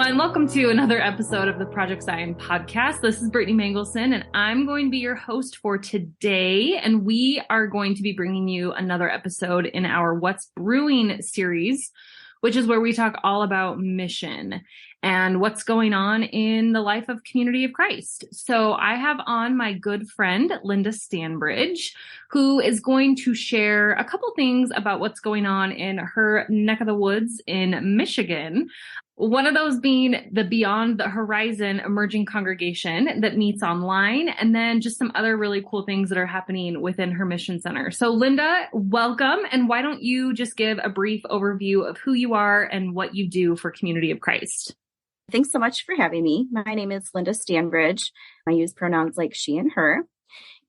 everyone. Welcome to another episode of the Project Zion podcast. This is Brittany Mangelson, and I'm going to be your host for today. And we are going to be bringing you another episode in our What's Brewing series, which is where we talk all about mission and what's going on in the life of Community of Christ. So I have on my good friend, Linda Stanbridge, who is going to share a couple things about what's going on in her neck of the woods in Michigan. One of those being the Beyond the Horizon emerging congregation that meets online, and then just some other really cool things that are happening within her mission center. So Linda, welcome. And why don't you just give a brief overview of who you are and what you do for Community of Christ? Thanks so much for having me. My name is Linda Stanbridge. I use pronouns like she and her.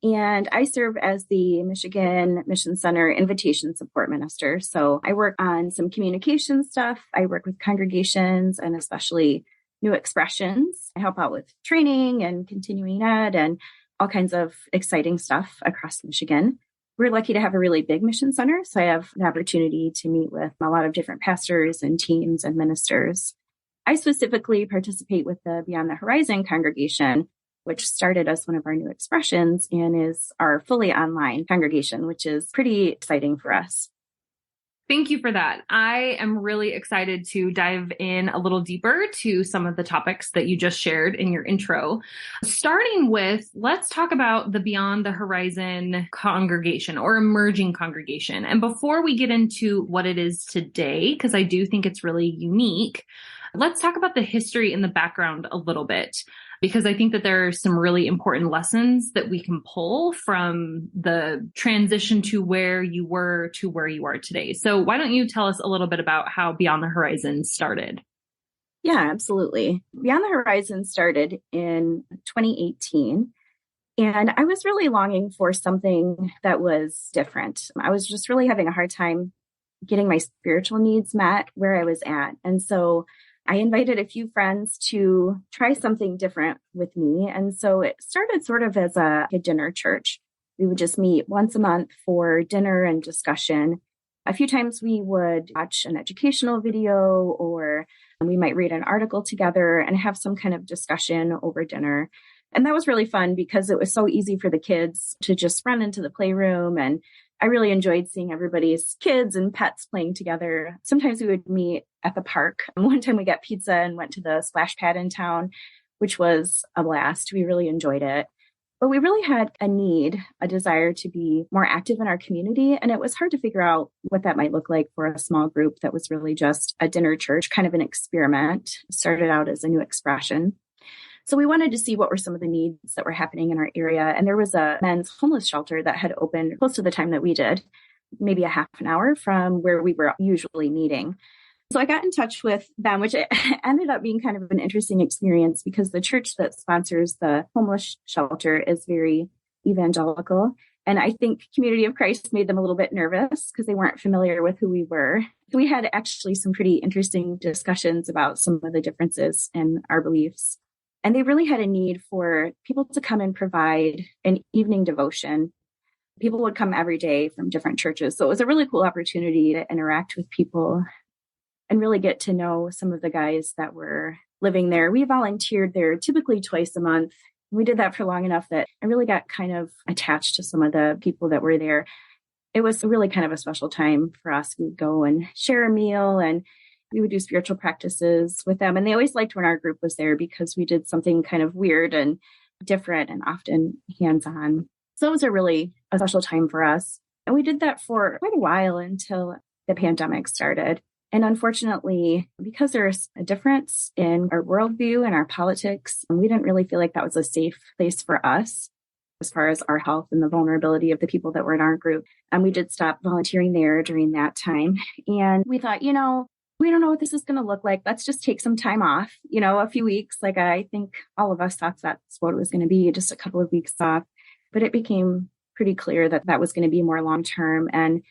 And I serve as the Michigan Mission Center Invitation Support Minister. So I work on some communication stuff. I work with congregations and especially new expressions. I help out with training and continuing ed and all kinds of exciting stuff across Michigan. We're lucky to have a really big mission center. So I have an opportunity to meet with a lot of different pastors and teams and ministers. I specifically participate with the Beyond the Horizon congregation, which started as one of our new expressions and is our fully online congregation, which is pretty exciting for us. Thank you for that. I am really excited to dive in a little deeper to some of the topics that you just shared in your intro. Starting with, let's talk about the Beyond the Horizon congregation or emerging congregation. And before we get into what it is today, because I do think it's really unique, let's talk about the history and the background a little bit, because I think that there are some really important lessons that we can pull from the transition to where you were to where you are today. So why don't you tell us a little bit about how Beyond the Horizon started? Yeah, absolutely. Beyond the Horizon started in 2018. And I was really longing for something that was different. I was just really having a hard time getting my spiritual needs met where I was at. And so I invited a few friends to try something different with me. And so it started sort of as a dinner church. We would just meet once a month for dinner and discussion. A few times we would watch an educational video, or we might read an article together and have some kind of discussion over dinner. And that was really fun because it was so easy for the kids to just run into the playroom. And I really enjoyed seeing everybody's kids and pets playing together. Sometimes we would meet at the park. One time we got pizza and went to the splash pad in town, which was a blast. We really enjoyed it. But we really had a desire to be more active in our community. And it was hard to figure out what that might look like for a small group that was really just a dinner church, kind of an experiment. It started out as a new expression. So we wanted to see what were some of the needs that were happening in our area. And there was a men's homeless shelter that had opened close to the time that we did, maybe a half an hour from where we were usually meeting. So I got in touch with them, which ended up being kind of an interesting experience because the church that sponsors the homeless shelter is very evangelical. And I think Community of Christ made them a little bit nervous because they weren't familiar with who we were. We had actually some pretty interesting discussions about some of the differences in our beliefs. And they really had a need for people to come and provide an evening devotion. People would come every day from different churches. So it was a really cool opportunity to interact with people and really get to know some of the guys that were living there. We volunteered there typically twice a month. We did that for long enough that I really got kind of attached to some of the people that were there. It was really kind of a special time for us. We'd go and share a meal and we would do spiritual practices with them. And they always liked when our group was there because we did something kind of weird and different and often hands-on. So it was a special time for us. And we did that for quite a while until the pandemic started. And unfortunately, because there's a difference in our worldview and our politics, we didn't really feel like that was a safe place for us as far as our health and the vulnerability of the people that were in our group. And we did stop volunteering there during that time. And we thought, we don't know what this is going to look like. Let's just take some time off, a few weeks. Like I think all of us thought that's what it was going to be, just a couple of weeks off. But it became pretty clear that that was going to be more long-term. And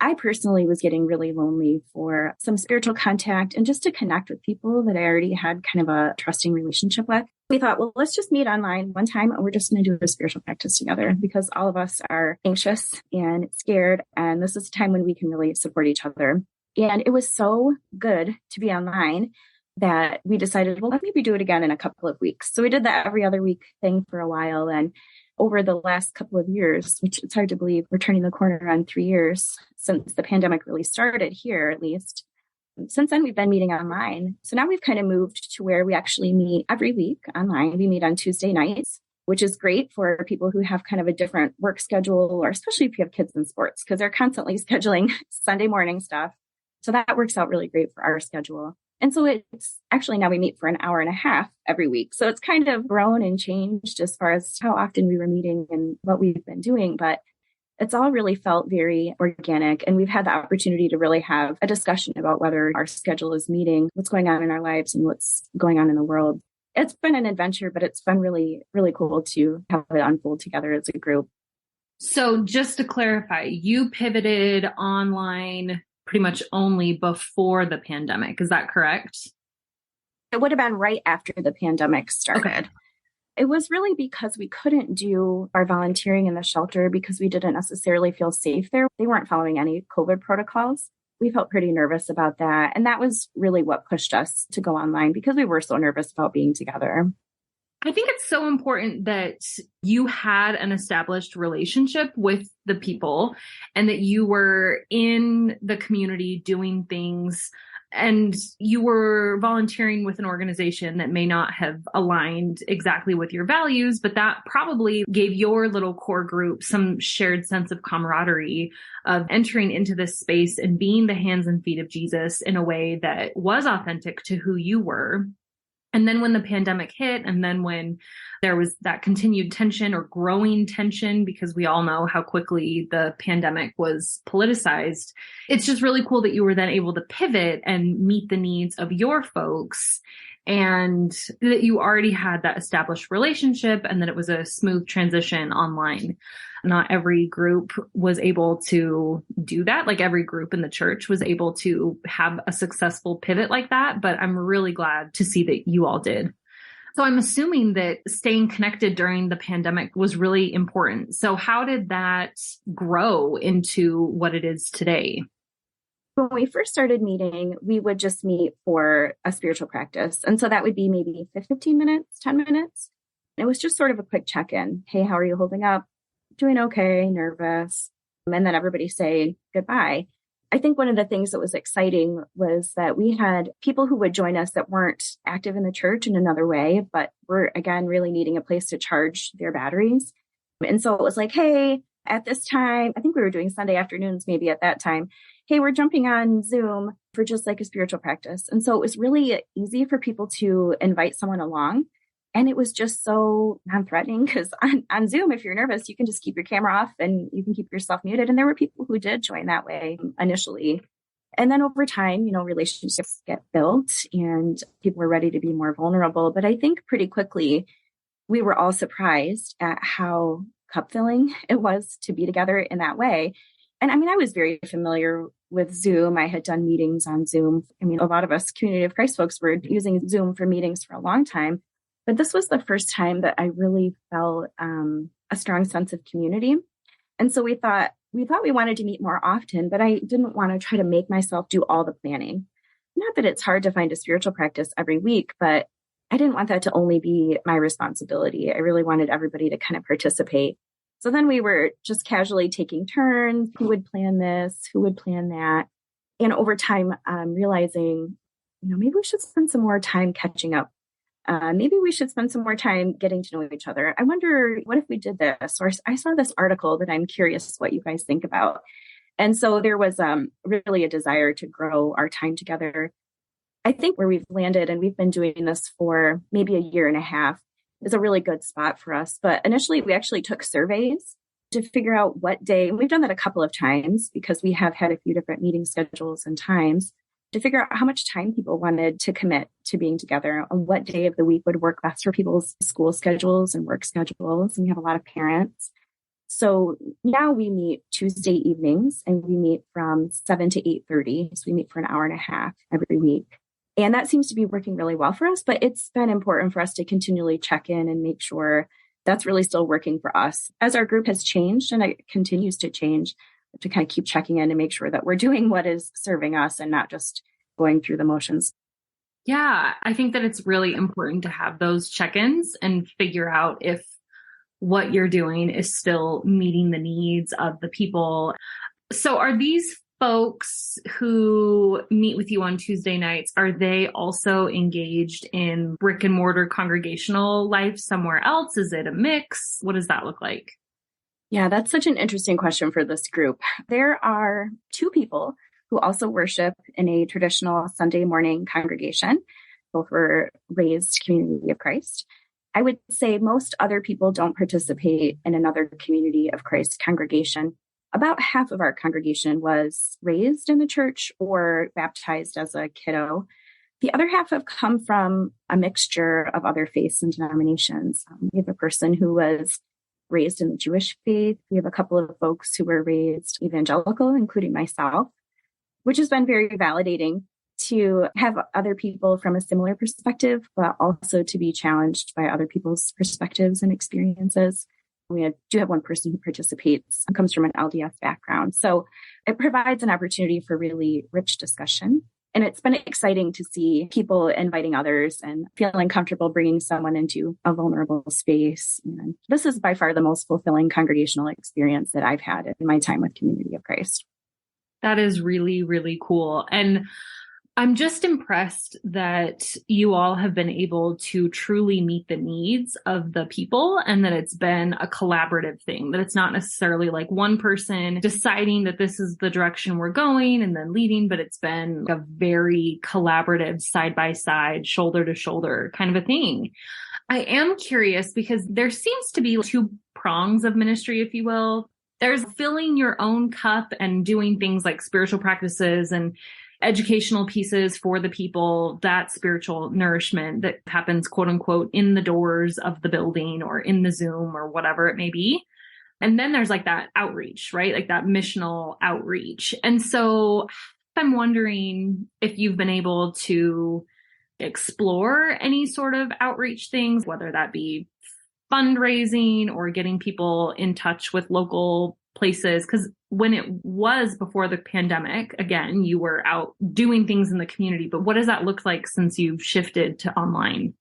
I personally was getting really lonely for some spiritual contact and just to connect with people that I already had kind of a trusting relationship with. We thought, well, let's just meet online one time and we're just going to do a spiritual practice together because all of us are anxious and scared. And this is a time when we can really support each other. And it was so good to be online that we decided, well, let's maybe do it again in a couple of weeks. So we did that every other week thing for a while. And over the last couple of years, which it's hard to believe we're turning the corner on 3 years since the pandemic really started here, at least. Since then, we've been meeting online. So now we've kind of moved to where we actually meet every week online. We meet on Tuesday nights, which is great for people who have kind of a different work schedule, or especially if you have kids in sports, because they're constantly scheduling Sunday morning stuff. So that works out really great for our schedule. And so it's actually now we meet for an hour and a half every week. So it's kind of grown and changed as far as how often we were meeting and what we've been doing. But it's all really felt very organic. And we've had the opportunity to really have a discussion about whether our schedule is meeting what's going on in our lives and what's going on in the world. It's been an adventure, but it's been really, really cool to have it unfold together as a group. So just to clarify, you pivoted online pretty much only before the pandemic. Is that correct? It would have been right after the pandemic started. Okay. It was really because we couldn't do our volunteering in the shelter because we didn't necessarily feel safe there. They weren't following any COVID protocols. We felt pretty nervous about that. And that was really what pushed us to go online, because we were so nervous about being together. I think it's so important that you had an established relationship with the people and that you were in the community doing things, and you were volunteering with an organization that may not have aligned exactly with your values, but that probably gave your little core group some shared sense of camaraderie of entering into this space and being the hands and feet of Jesus in a way that was authentic to who you were. And then when the pandemic hit, and then when there was that continued tension or growing tension, because we all know how quickly the pandemic was politicized, it's just really cool that you were then able to pivot and meet the needs of your folks, and that you already had that established relationship, and that it was a smooth transition online. Not every group was able to do that. Like every group in the church was able to have a successful pivot like that. But I'm really glad to see that you all did. So I'm assuming that staying connected during the pandemic was really important. So how did that grow into what it is today? When we first started meeting, we would just meet for a spiritual practice. And so that would be maybe 15 minutes, 10 minutes. It was just sort of a quick check-in. Hey, how are you holding up? Doing okay, nervous. And then everybody say goodbye. I think one of the things that was exciting was that we had people who would join us that weren't active in the church in another way, but were, again, really needing a place to charge their batteries. And so it was like, hey, at this time, I think we were doing Sunday afternoons maybe at that time. Hey, we're jumping on Zoom for just like a spiritual practice. And so it was really easy for people to invite someone along. And it was just so non-threatening, because on Zoom, if you're nervous, you can just keep your camera off and you can keep yourself muted. And there were people who did join that way initially. And then over time, relationships get built and people were ready to be more vulnerable. But I think pretty quickly, we were all surprised at how cup-filling it was to be together in that way. And I was very familiar with Zoom. I had done meetings on Zoom. A lot of us Community of Christ folks were using Zoom for meetings for a long time. But this was the first time that I really felt a strong sense of community. And so we thought we wanted to meet more often, but I didn't want to try to make myself do all the planning. Not that it's hard to find a spiritual practice every week, but I didn't want that to only be my responsibility. I really wanted everybody to kind of participate. So then we were just casually taking turns. Who would plan this? Who would plan that? And over time, realizing, maybe we should spend some more time catching up. Maybe we should spend some more time getting to know each other. I wonder, what if we did this? Or I saw this article that I'm curious what you guys think about. And so there was really a desire to grow our time together. I think where we've landed, and we've been doing this for maybe a year and a half, is a really good spot for us. But initially, we actually took surveys to figure out what day, and we've done that a couple of times because we have had a few different meeting schedules and times, to figure out how much time people wanted to commit to being together, on what day of the week would work best for people's school schedules and work schedules. And we have a lot of parents. So now we meet Tuesday evenings, and we meet from 7 to 8:30. So we meet for an hour and a half every week. And that seems to be working really well for us, but it's been important for us to continually check in and make sure that's really still working for us. As our group has changed, and it continues to change, to kind of keep checking in and make sure that we're doing what is serving us and not just going through the motions. Yeah, I think that it's really important to have those check-ins and figure out if what you're doing is still meeting the needs of the people. So are these folks who meet with you on Tuesday nights, are they also engaged in brick and mortar congregational life somewhere else? Is it a mix? What does that look like? Yeah, that's such an interesting question for this group. There are two people who also worship in a traditional Sunday morning congregation. Both were raised Community of Christ. I would say most other people don't participate in another Community of Christ congregation. About half of our congregation was raised in the church or baptized as a kiddo. The other half have come from a mixture of other faiths and denominations. We have a person who was raised in the Jewish faith. We have a couple of folks who were raised evangelical, including myself, which has been very validating to have other people from a similar perspective, but also to be challenged by other people's perspectives and experiences. We do have one person who participates and comes from an LDS background. So it provides an opportunity for really rich discussion. And it's been exciting to see people inviting others and feeling comfortable bringing someone into a vulnerable space. And this is by far the most fulfilling congregational experience that I've had in my time with Community of Christ. That is really, really cool. And I'm just impressed that you all have been able to truly meet the needs of the people and that it's been a collaborative thing, that it's not necessarily like one person deciding that this is the direction we're going and then leading, but it's been a very collaborative side by side, shoulder to shoulder kind of a thing. I am curious because there seems to be two prongs of ministry, if you will. There's filling your own cup and doing things like spiritual practices and educational pieces for the people, that spiritual nourishment that happens, quote unquote, in the doors of the building or in the Zoom or whatever it may be. And then there's like that outreach, right? Like that missional outreach. And so I'm wondering if you've been able to explore any sort of outreach things, whether that be fundraising or getting people in touch with local places. Because when it was before the pandemic, again, you were out doing things in the community, but what does that look like since you've shifted to online?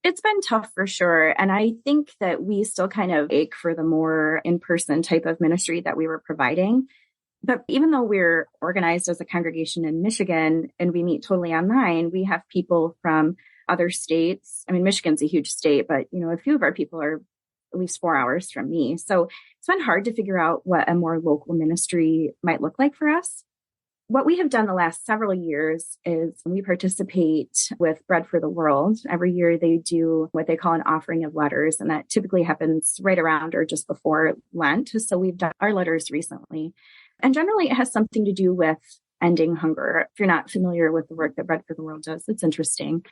It's been tough for sure. And I think that we still kind of ache for the more in-person type of ministry that we were providing. But even though we're organized as a congregation in Michigan and we meet totally online, we have people from other states. I mean, Michigan's a huge state, but a few of our people are at least 4 hours from me. So it's been hard to figure out what a more local ministry might look like for us. What we have done the last several years is we participate with Bread for the World. Every year they do what they call an offering of letters, and that typically happens right around or just before Lent. So we've done our letters recently. And generally it has something to do with ending hunger. If you're not familiar with the work that Bread for the World does, it's interesting.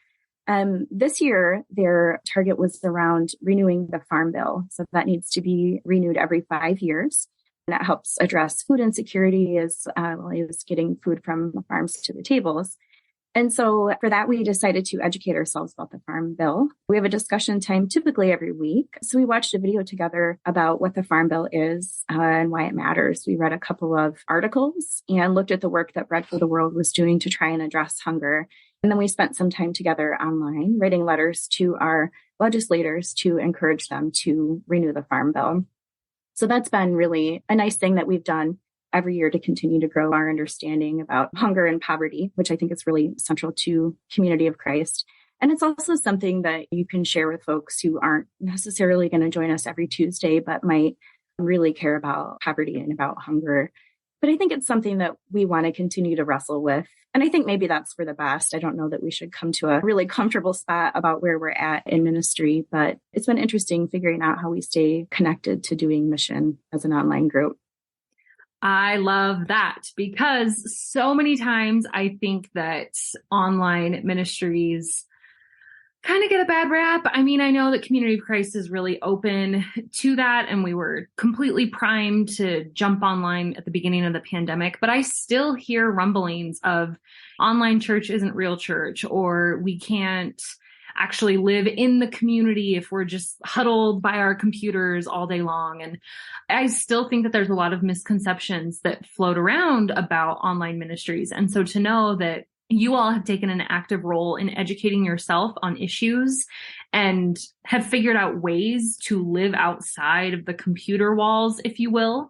This year, their target was around renewing the Farm Bill. So that needs to be renewed every 5 years. And that helps address food insecurity as well as getting food from the farms to the tables. And so for that, we decided to educate ourselves about the Farm Bill. We have a discussion time typically every week. So we watched a video together about what the Farm Bill is and why it matters. We read a couple of articles and looked at the work that Bread for the World was doing to try and address hunger. And then we spent some time together online writing letters to our legislators to encourage them to renew the Farm Bill. So that's been really a nice thing that we've done every year to continue to grow our understanding about hunger and poverty, which I think is really central to Community of Christ. And it's also something that you can share with folks who aren't necessarily going to join us every Tuesday, but might really care about poverty and about hunger. But I think it's something that we want to continue to wrestle with. And I think maybe that's for the best. I don't know that we should come to a really comfortable spot about where we're at in ministry, but it's been interesting figuring out how we stay connected to doing mission as an online group. I love that because so many times I think that online ministries kind of get a bad rap. I mean, I know that Community of Christ is really open to that, and we were completely primed to jump online at the beginning of the pandemic, but I still hear rumblings of online church isn't real church, or we can't actually live in the community if we're just huddled by our computers all day long. And I still think that there's a lot of misconceptions that float around about online ministries. And so to know that you all have taken an active role in educating yourself on issues and have figured out ways to live outside of the computer walls, if you will.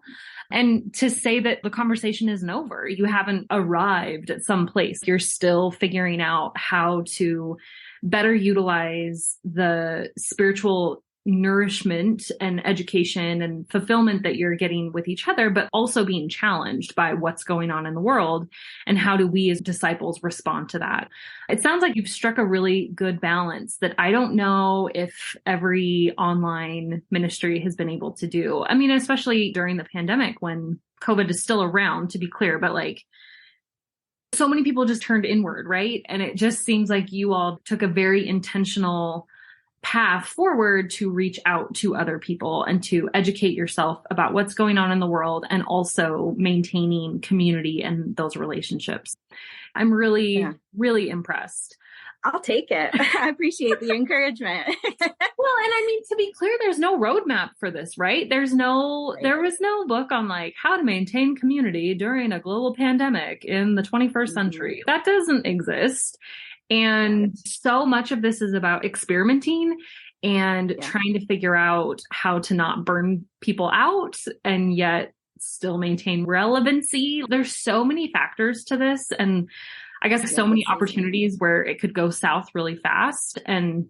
And to say that the conversation isn't over, you haven't arrived at some place. You're still figuring out how to better utilize the spiritual nourishment and education and fulfillment that you're getting with each other, but also being challenged by what's going on in the world. And how do we as disciples respond to that? It sounds like you've struck a really good balance that I don't know if every online ministry has been able to do. I mean, especially during the pandemic when COVID is still around, to be clear, but like so many people just turned inward, right? And it just seems like you all took a very intentional path forward to reach out to other people and to educate yourself about what's going on in the world and also maintaining community and those relationships. I'm really, really impressed. I'll take it. I appreciate the encouragement. Well, and I mean, to be clear, there's no roadmap for this, right? There was no book on like how to maintain community during a global pandemic in the 21st century. That doesn't exist. And so much of this is about experimenting and trying to figure out how to not burn people out and yet still maintain relevancy. There's so many factors to this. And I guess so many opportunities where it could go south really fast. And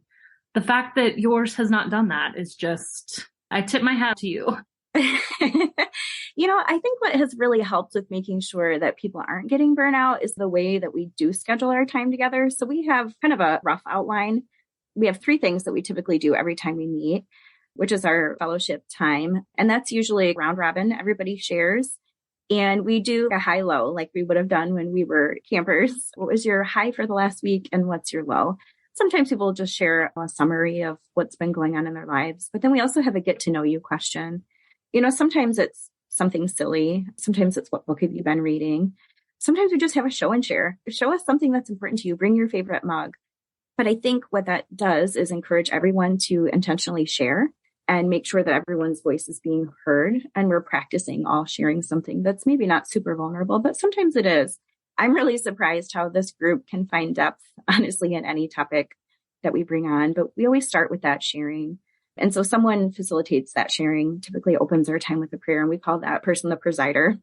the fact that yours has not done that is just, I tip my hat to you. I think what has really helped with making sure that people aren't getting burnout is the way that we do schedule our time together. So we have kind of a rough outline. We have 3 things that we typically do every time we meet, which is our fellowship time. And that's usually round robin. Everybody shares. And we do a high-low like we would have done when we were campers. What was your high for the last week and what's your low? Sometimes people just share a summary of what's been going on in their lives. But then we also have a get to know you question. Sometimes it's something silly. Sometimes it's what book have you been reading? Sometimes we just have a show and share. Show us something that's important to you. Bring your favorite mug. But I think what that does is encourage everyone to intentionally share and make sure that everyone's voice is being heard. And we're practicing all sharing something that's maybe not super vulnerable, but sometimes it is. I'm really surprised how this group can find depth, honestly, in any topic that we bring on. But we always start with that sharing. And so someone facilitates that sharing, typically opens our time with a prayer, and we call that person the presider.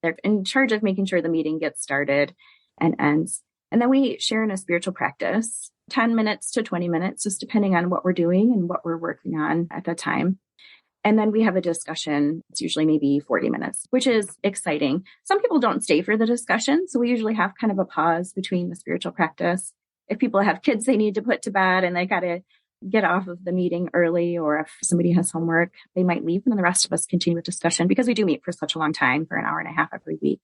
They're in charge of making sure the meeting gets started and ends. And then we share in a spiritual practice, 10 minutes to 20 minutes, just depending on what we're doing and what we're working on at the time. And then we have a discussion. It's usually maybe 40 minutes, which is exciting. Some people don't stay for the discussion. So we usually have kind of a pause between the spiritual practice. If people have kids they need to put to bed and they got to get off of the meeting early, or if somebody has homework, they might leave, and then the rest of us continue with discussion because we do meet for such a long time, for an hour and a half every week.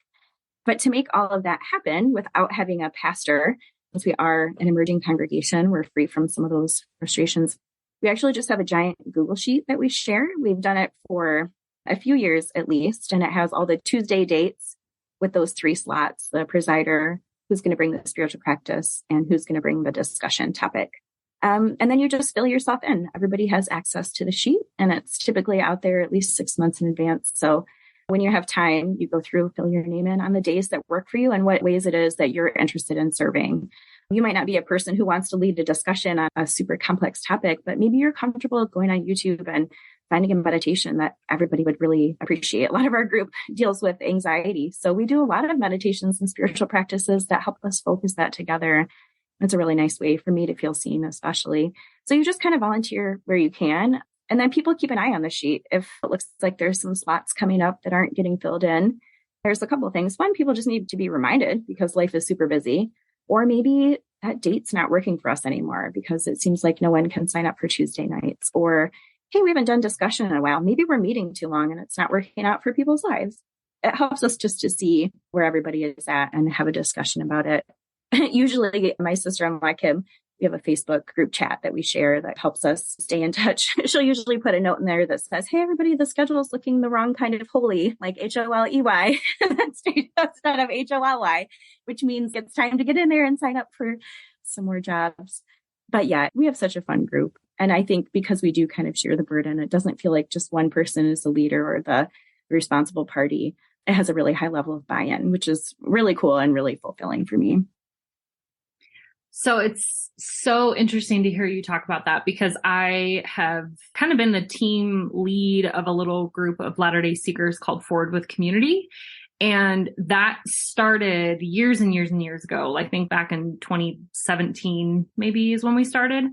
But to make all of that happen without having a pastor, since we are an emerging congregation, we're free from some of those frustrations. We actually just have a giant Google sheet that we share. We've done it for a few years at least, and it has all the Tuesday dates with those 3 slots, the presider, who's going to bring the spiritual practice, and who's going to bring the discussion topic. And then you just fill yourself in. Everybody has access to the sheet, and it's typically out there at least 6 months in advance. So when you have time, you go through, fill your name in on the days that work for you and what ways it is that you're interested in serving. You might not be a person who wants to lead a discussion on a super complex topic, but maybe you're comfortable going on YouTube and finding a meditation that everybody would really appreciate. A lot of our group deals with anxiety. So we do a lot of meditations and spiritual practices that help us focus that together. It's a really nice way for me to feel seen, especially. So you just kind of volunteer where you can. And then people keep an eye on the sheet. If it looks like there's some slots coming up that aren't getting filled in, there's a couple of things. One, people just need to be reminded because life is super busy. Or maybe that date's not working for us anymore because it seems like no one can sign up for Tuesday nights. Or, hey, we haven't done discussion in a while. Maybe we're meeting too long and it's not working out for people's lives. It helps us just to see where everybody is at and have a discussion about it. Usually my sister-in-law, Kim, we have a Facebook group chat that we share that helps us stay in touch. She'll usually put a note in there that says, hey, everybody, the schedule is looking the wrong kind of holy, like HOLEY, instead of HOLY, which means it's time to get in there and sign up for some more jobs. But yeah, we have such a fun group. And I think because we do kind of share the burden, it doesn't feel like just one person is the leader or the responsible party. It has a really high level of buy-in, which is really cool and really fulfilling for me. So it's so interesting to hear you talk about that, because I have kind of been the team lead of a little group of Latter-day Seekers called Forward with Community. And that started years and years and years ago. I think back in 2017, maybe is when we started.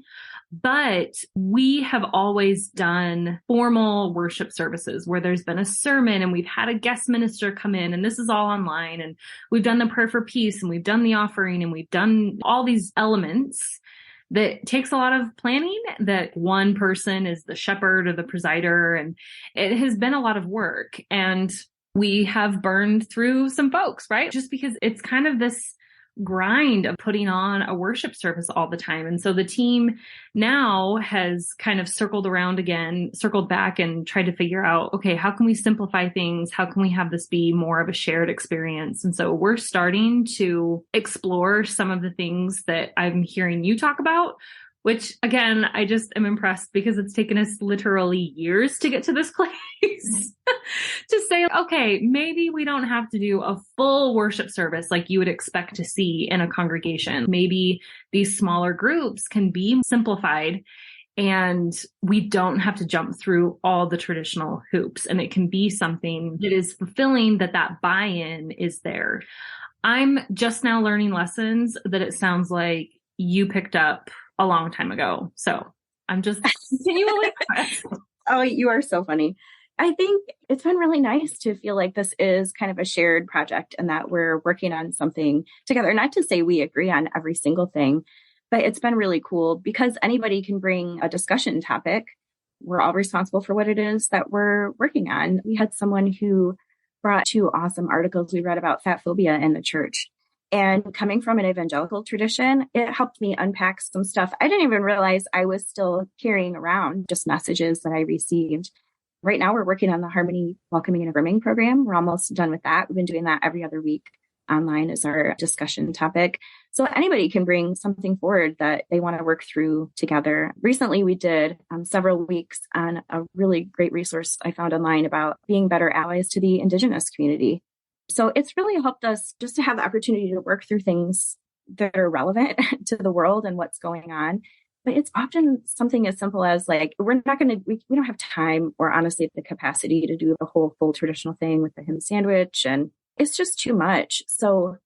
But we have always done formal worship services where there's been a sermon and we've had a guest minister come in, and this is all online, and we've done the prayer for peace, and we've done the offering, and we've done all these elements that takes a lot of planning, that one person is the shepherd or the presider. And it has been a lot of work, and we have burned through some folks, right? Just because it's kind of this grind of putting on a worship service all the time. And so the team now has kind of circled back and tried to figure out, okay, how can we simplify things? How can we have this be more of a shared experience? And so we're starting to explore some of the things that I'm hearing you talk about, which again, I just am impressed because it's taken us literally years to get to this place to say, okay, maybe we don't have to do a full worship service like you would expect to see in a congregation. Maybe these smaller groups can be simplified and we don't have to jump through all the traditional hoops, and it can be something that is fulfilling, that buy-in is there. I'm just now learning lessons that it sounds like you picked up a long time ago. So I'm just continually impressed. Oh, you are so funny. I think it's been really nice to feel like this is kind of a shared project and that we're working on something together. Not to say we agree on every single thing, but it's been really cool because anybody can bring a discussion topic. We're all responsible for what it is that we're working on. We had someone who brought 2 awesome articles we read about fat phobia in the church. And coming from an evangelical tradition, it helped me unpack some stuff I didn't even realize I was still carrying around, just messages that I received. Right now, we're working on the Harmony Welcoming and Affirming program. We're almost done with that. We've been doing that every other week online as our discussion topic. So anybody can bring something forward that they want to work through together. Recently, we did several weeks on a really great resource I found online about being better allies to the Indigenous community. So it's really helped us just to have the opportunity to work through things that are relevant to the world and what's going on. But it's often something as simple as like, we don't have time or honestly the capacity to do the whole full traditional thing with the ham sandwich. And it's just too much. So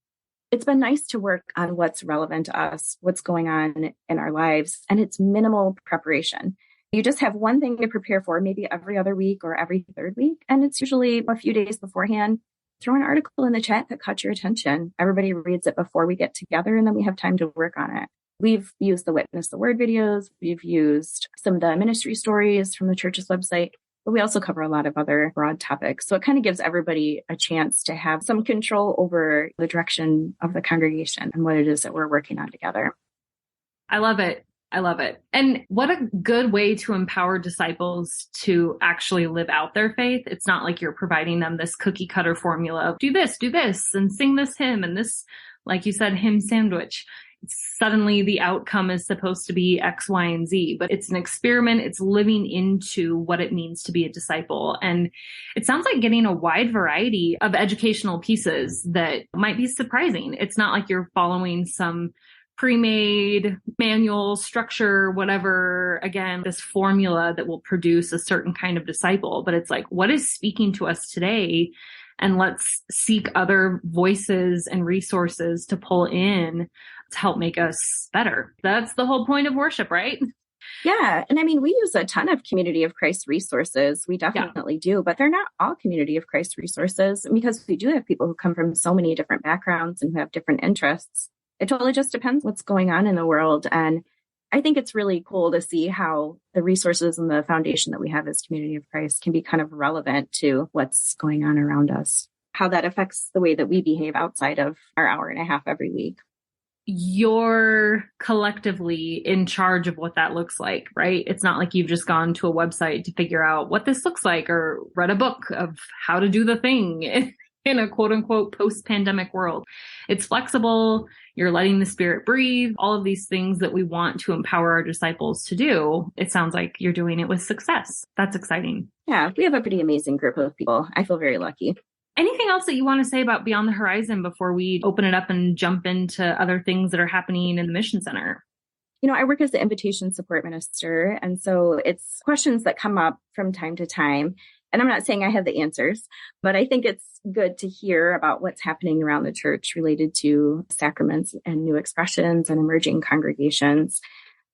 it's been nice to work on what's relevant to us, what's going on in our lives. And it's minimal preparation. You just have one thing to prepare for, maybe every other week or every third week. And it's usually a few days beforehand. Throw an article in the chat that caught your attention. Everybody reads it before we get together, and then we have time to work on it. We've used the Witness the Word videos. We've used some of the ministry stories from the church's website, but we also cover a lot of other broad topics. So it kind of gives everybody a chance to have some control over the direction of the congregation and what it is that we're working on together. I love it. I love it. And what a good way to empower disciples to actually live out their faith. It's not like you're providing them this cookie cutter formula of do this, and sing this hymn and this, like you said, hymn sandwich. Suddenly the outcome is supposed to be X, Y, and Z, but it's an experiment. It's living into what it means to be a disciple. And it sounds like getting a wide variety of educational pieces that might be surprising. It's not like you're following some pre-made manual structure, whatever, again, this formula that will produce a certain kind of disciple. But it's like, what is speaking to us today? And let's seek other voices and resources to pull in to help make us better. That's the whole point of worship, right? Yeah. And I mean, we use a ton of Community of Christ resources. We definitely do, but they're not all Community of Christ resources because we do have people who come from so many different backgrounds and who have different interests. It totally just depends what's going on in the world. And I think it's really cool to see how the resources and the foundation that we have as Community of Christ can be kind of relevant to what's going on around us, how that affects the way that we behave outside of our hour and a half every week. You're collectively in charge of what that looks like, right? It's not like you've just gone to a website to figure out what this looks like or read a book of how to do the thing in a quote unquote post-pandemic world. It's flexible. You're letting the Spirit breathe, all of these things that we want to empower our disciples to do. It sounds like you're doing it with success. That's exciting. Yeah, we have a pretty amazing group of people. I feel very lucky. Anything else that you want to say about Beyond the Horizon before we open it up and jump into other things that are happening in the Mission Center? I work as the invitation support minister. And so it's questions that come up from time to time. And I'm not saying I have the answers, but I think it's good to hear about what's happening around the church related to sacraments and new expressions and emerging congregations.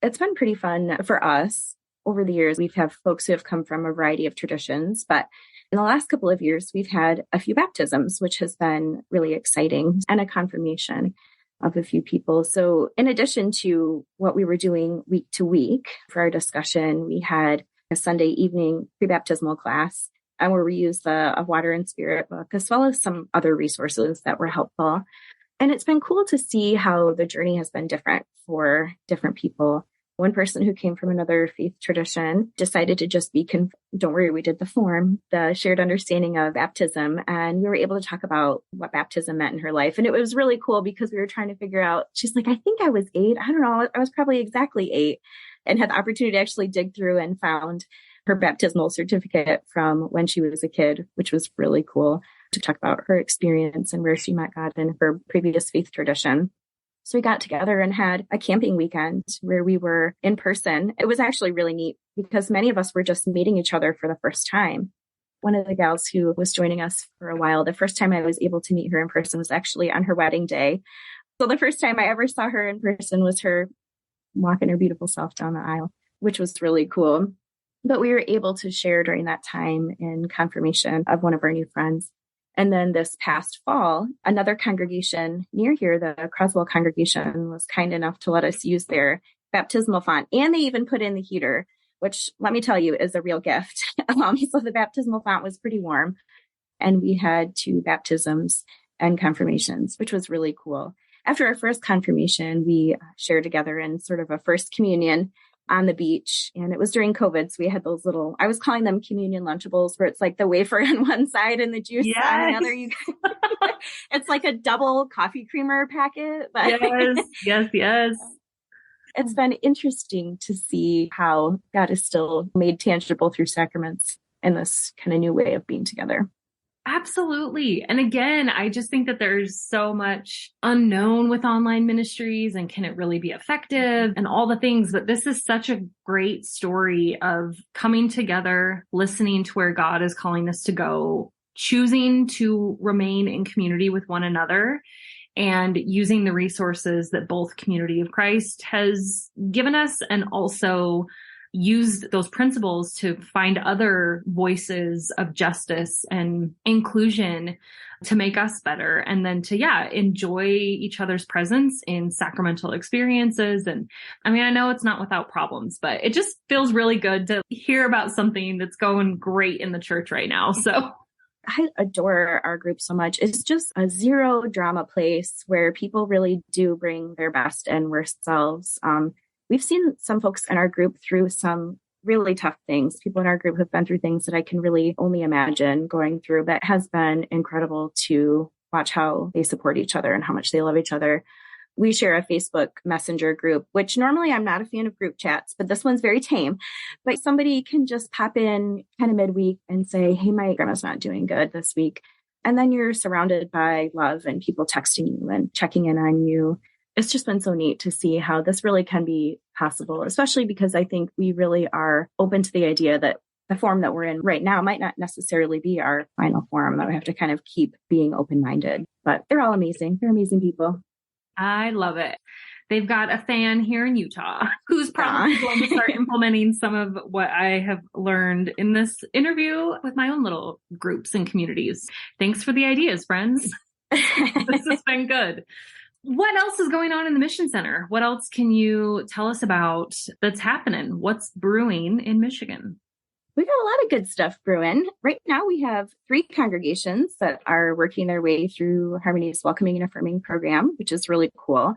It's been pretty fun for us. Over the years, we've had folks who have come from a variety of traditions, but in the last couple of years, we've had a few baptisms, which has been really exciting, and a confirmation of a few people. So in addition to what we were doing week to week for our discussion, we had a Sunday evening pre-baptismal class where we used the Water and Spirit book, as well as some other resources that were helpful. And it's been cool to see how the journey has been different for different people. One person who came from another faith tradition decided to just be, don't worry, we did the form, the shared understanding of baptism. And we were able to talk about what baptism meant in her life. And it was really cool because we were trying to figure out, she's like, I think I was 8. I don't know. I was probably exactly 8, and had the opportunity to actually dig through and found her baptismal certificate from when she was a kid, which was really cool to talk about her experience and where she met God in her previous faith tradition. So we got together and had a camping weekend where we were in person. It was actually really neat because many of us were just meeting each other for the first time. One of the gals who was joining us for a while, the first time I was able to meet her in person was actually on her wedding day. So the first time I ever saw her in person was her walking her beautiful self down the aisle, which was really cool. But we were able to share during that time in confirmation of one of our new friends. And then this past fall, another congregation near here, the Croswell congregation, was kind enough to let us use their baptismal font. And they even put in the heater, which, let me tell you, is a real gift. So the baptismal font was pretty warm. And we had 2 baptisms and confirmations, which was really cool. After our first confirmation, we shared together in sort of a first communion on the beach. And it was during COVID. So we had those little, I was calling them communion Lunchables, where it's like the wafer on one side and the juice on the other. It's like a double coffee creamer packet. But Yes. It's been interesting to see how God is still made tangible through sacraments in this kind of new way of being together. Absolutely. And again, I just think that there's so much unknown with online ministries, and can it really be effective and all the things. But this is such a great story of coming together, listening to where God is calling us to go, choosing to remain in community with one another, and using the resources that both Community of Christ has given us, and also use those principles to find other voices of justice and inclusion to make us better. And then to, enjoy each other's presence in sacramental experiences. And I mean, I know it's not without problems, but it just feels really good to hear about something that's going great in the church right now. So I adore our group so much. It's just a zero drama place where people really do bring their best and worst selves. We've seen some folks in our group through some really tough things. People in our group have been through things that I can really only imagine going through, but it has been incredible to watch how they support each other and how much they love each other. We share a Facebook Messenger group, which normally I'm not a fan of group chats, but this one's very tame. But somebody can just pop in kind of midweek and say, hey, my grandma's not doing good this week. And then you're surrounded by love and people texting you and checking in on you. It's just been so neat to see how this really can be possible, especially because I think we really are open to the idea that the form that we're in right now might not necessarily be our final form, that we have to kind of keep being open-minded. But they're all amazing. They're amazing people. I love it. They've got a fan here in Utah who's probably going to start implementing some of what I have learned in this interview with my own little groups and communities. Thanks for the ideas, friends. This has been good. What else is going on in the Mission Center? What else can you tell us about that's happening? What's brewing in Michigan? We've got a lot of good stuff brewing. Right now, we have 3 congregations that are working their way through Harmony's Welcoming and Affirming program, which is really cool.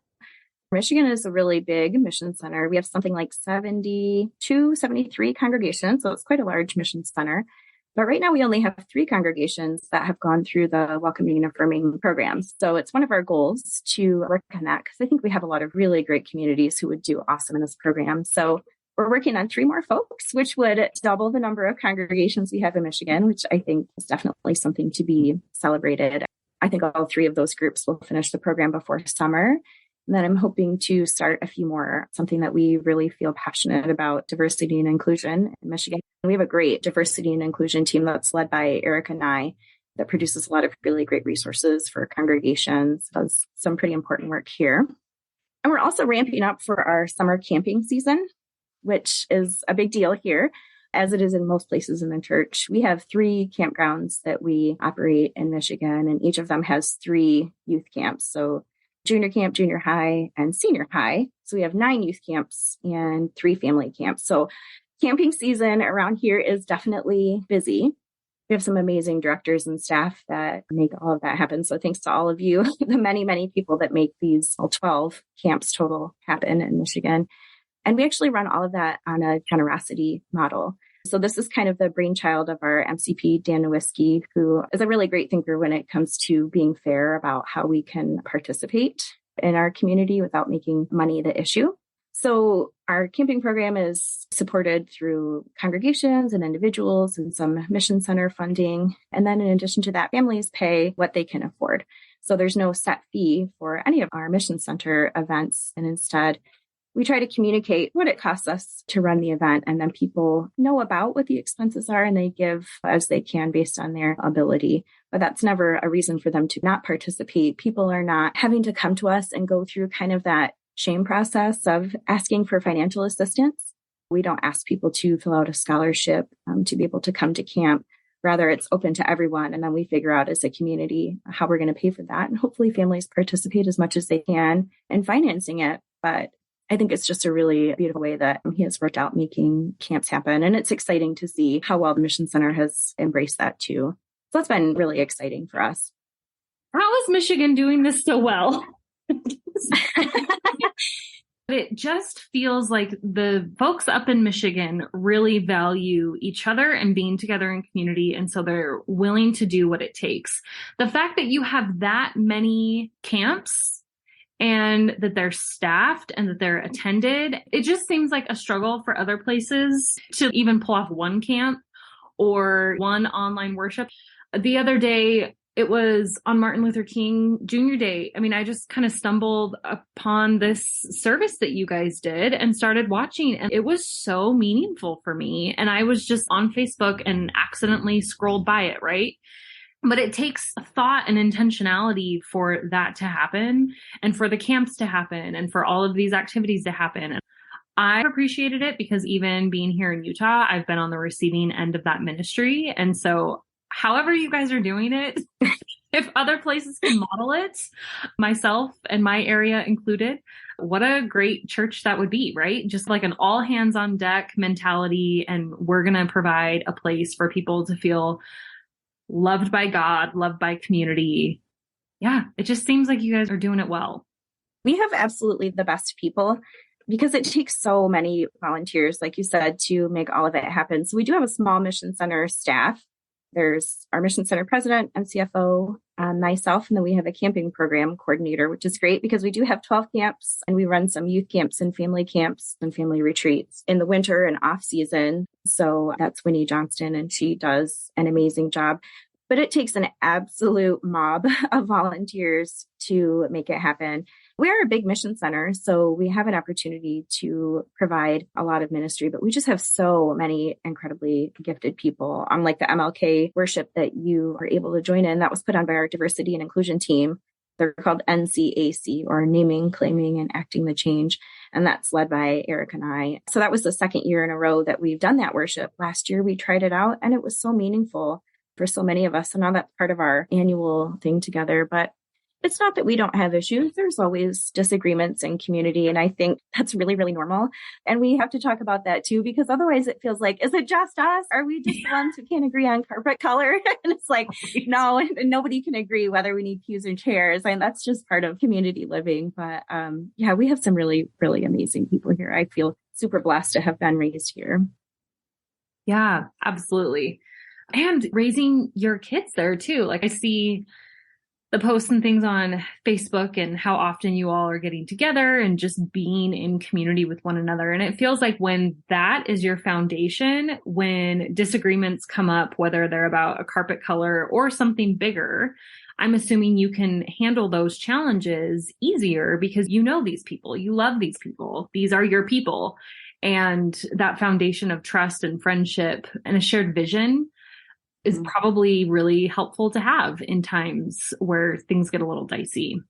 Michigan is a really big mission center. We have something like 72, 73 congregations, so it's quite a large mission center. But right now, we only have 3 congregations that have gone through the Welcoming and Affirming programs. So it's one of our goals to work on that, because I think we have a lot of really great communities who would do awesome in this program. So we're working on 3 more folks, which would double the number of congregations we have in Michigan, which I think is definitely something to be celebrated. I think all three of those groups will finish the program before summer. And then I'm hoping to start a few more, something that we really feel passionate about, diversity and inclusion in Michigan. We have a great diversity and inclusion team that's led by Erica and I that produces a lot of really great resources for congregations, does some pretty important work here. And we're also ramping up for our summer camping season, which is a big deal here, as it is in most places in the church. We have 3 campgrounds that we operate in Michigan, and each of them has 3 youth camps. So junior camp, junior high, and senior high. So we have 9 youth camps and 3 family camps. So camping season around here is definitely busy. We have some amazing directors and staff that make all of that happen. So thanks to all of you, the many, many people that make these 12 camps total happen in Michigan. And we actually run all of that on a generosity model. So this is kind of the brainchild of our MCP, Dan Nowicki, who is a really great thinker when it comes to being fair about how we can participate in our community without making money the issue. So our camping program is supported through congregations and individuals and some mission center funding. And then in addition to that, families pay what they can afford. So there's no set fee for any of our mission center events. And instead, we try to communicate what it costs us to run the event, and then people know about what the expenses are and they give as they can based on their ability. But that's never a reason for them to not participate. People are not having to come to us and go through kind of that shame process of asking for financial assistance. We don't ask people to fill out a scholarship to be able to come to camp. Rather, it's open to everyone. And then we figure out as a community how we're going to pay for that. And hopefully families participate as much as they can in financing it. But I think it's just a really beautiful way that he has worked out making camps happen. And it's exciting to see how well the Mission Center has embraced that too. So that's been really exciting for us. How is Michigan doing this so well? It just feels like the folks up in Michigan really value each other and being together in community. And so they're willing to do what it takes. The fact that you have that many camps and that they're staffed and that they're attended, it just seems like a struggle for other places to even pull off one camp or one online worship. The other day, it was on Martin Luther King Jr. Day. I mean, I just kind of stumbled upon this service that you guys did and started watching, and it was so meaningful for me. And I was just on Facebook and accidentally scrolled by it, right? But it takes thought and intentionality for that to happen and for the camps to happen and for all of these activities to happen. And I appreciated it because even being here in Utah, I've been on the receiving end of that ministry. And so however you guys are doing it, if other places can model it, myself and my area included, what a great church that would be, right? Just like an all hands on deck mentality. And we're going to provide a place for people to feel loved by God, loved by community. Yeah, it just seems like you guys are doing it well. We have absolutely the best people because it takes so many volunteers, like you said, to make all of it happen. So we do have a small mission center staff. There's our mission center president and CFO, myself, and then we have a camping program coordinator, which is great because we do have 12 camps and we run some youth camps and family retreats in the winter and off season. So that's Winnie Johnston, and she does an amazing job. But it takes an absolute mob of volunteers to make it happen. We are a big mission center, so we have an opportunity to provide a lot of ministry, but we just have so many incredibly gifted people. Unlike the MLK worship that you are able to join in, that was put on by our diversity and inclusion team. They're called NCAC, or Naming, Claiming, and Acting the Change. And that's led by Eric and I. So that was the second year in a row that we've done that worship. Last year, we tried it out, and it was so meaningful for so many of us. So now that's part of our annual thing together. But it's not that we don't have issues. There's always disagreements in community. And I think that's really, really normal. And we have to talk about that too, because otherwise it feels like, is it just us? Are we just the ones who can't agree on carpet color? And it's like, no, and nobody can agree whether we need pews or chairs. And that's just part of community living. But yeah, we have some really, really amazing people here. I feel super blessed to have been raised here. Yeah, absolutely. And raising your kids there too. Like I see the posts and things on Facebook and how often you all are getting together and just being in community with one another. And it feels like when that is your foundation, when disagreements come up, whether they're about a carpet color or something bigger, I'm assuming you can handle those challenges easier because you know these people, you love these people, these are your people. And that foundation of trust and friendship and a shared vision is probably really helpful to have in times where things get a little dicey.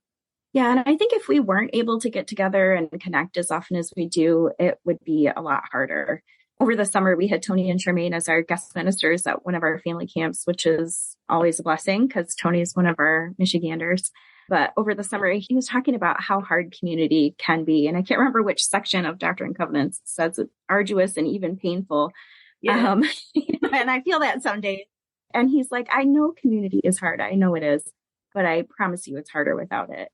Yeah. And I think if we weren't able to get together and connect as often as we do, it would be a lot harder. Over the summer, we had Tony and Charmaine as our guest ministers at one of our family camps, which is always a blessing because Tony is one of our Michiganders. But over the summer, he was talking about how hard community can be. And I can't remember which section of Doctrine and Covenants says it's arduous and even painful. Yeah. And I feel that some days. And he's like, I know community is hard. I know it is, but I promise you it's harder without it.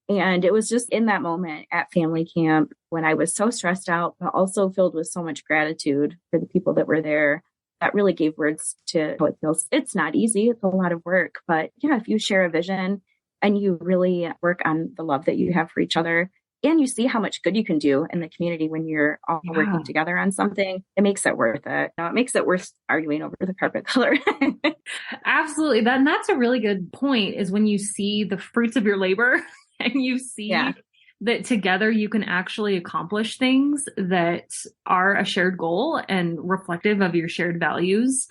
And it was just in that moment at family camp when I was so stressed out, but also filled with so much gratitude for the people that were there, that really gave words to how it feels. It's not easy. It's a lot of work, but yeah, if you share a vision and you really work on the love that you have for each other, and you see how much good you can do in the community when you're all working together on something, it makes it worth it. It makes it worth arguing over the carpet color. Absolutely. That's a really good point, is when you see the fruits of your labor and you see that together you can actually accomplish things that are a shared goal and reflective of your shared values.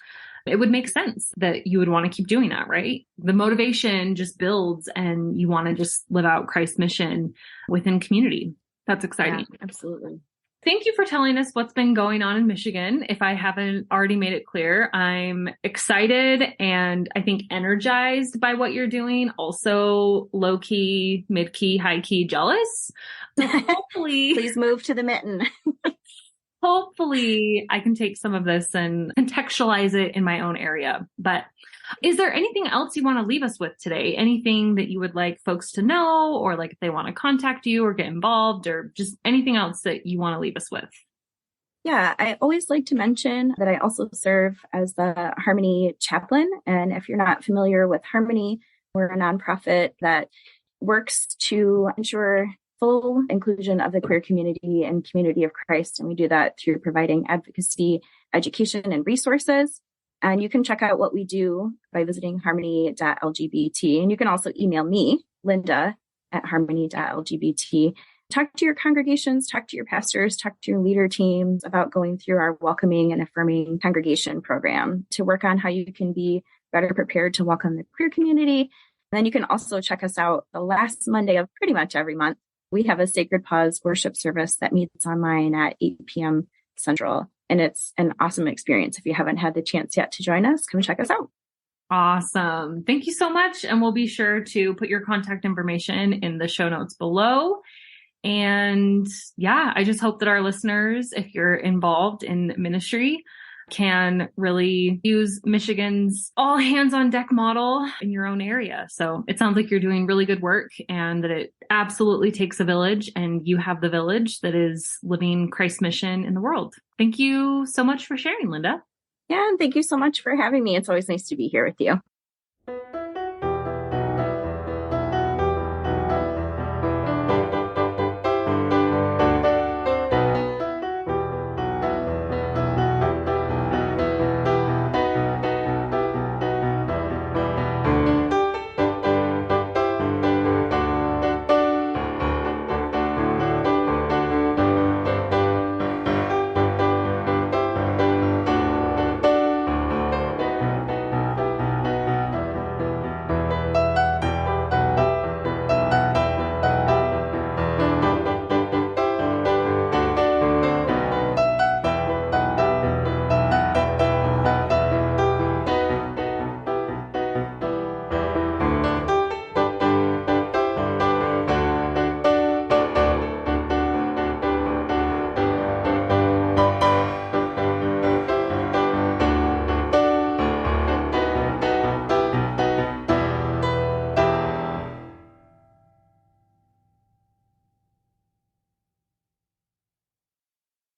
It would make sense that you would want to keep doing that, right? The motivation just builds and you want to just live out Christ's mission within community. That's exciting. Yeah, absolutely. Thank you for telling us what's been going on in Michigan. If I haven't already made it clear, I'm excited and I think energized by what you're doing. Also low-key, mid-key, high-key jealous. So hopefully, please move to the mitten. Hopefully I can take some of this and contextualize it in my own area. But is there anything else you want to leave us with today? Anything that you would like folks to know, or like if they want to contact you or get involved, or just anything else that you want to leave us with? Yeah, I always like to mention that I also serve as the Harmony chaplain. And if you're not familiar with Harmony, we're a nonprofit that works to ensure full inclusion of the queer community and community of Christ. And we do that through providing advocacy, education, and resources. And you can check out what we do by visiting harmony.lgbt. And you can also email me, Linda, at harmony.lgbt. Talk to your congregations, talk to your pastors, talk to your leader teams about going through our welcoming and affirming congregation program to work on how you can be better prepared to welcome the queer community. And then you can also check us out the last Monday of pretty much every month. We have a Sacred Pause worship service that meets online at 8 p.m. Central. And it's an awesome experience. If you haven't had the chance yet to join us, come check us out. Awesome. Thank you so much. And we'll be sure to put your contact information in the show notes below. And yeah, I just hope that our listeners, if you're involved in ministry, can really use Michigan's all hands on deck model in your own area. So it sounds like you're doing really good work and that it absolutely takes a village, and you have the village that is living Christ's mission in the world. Thank you so much for sharing, Linda. Yeah, and thank you so much for having me. It's always nice to be here with you.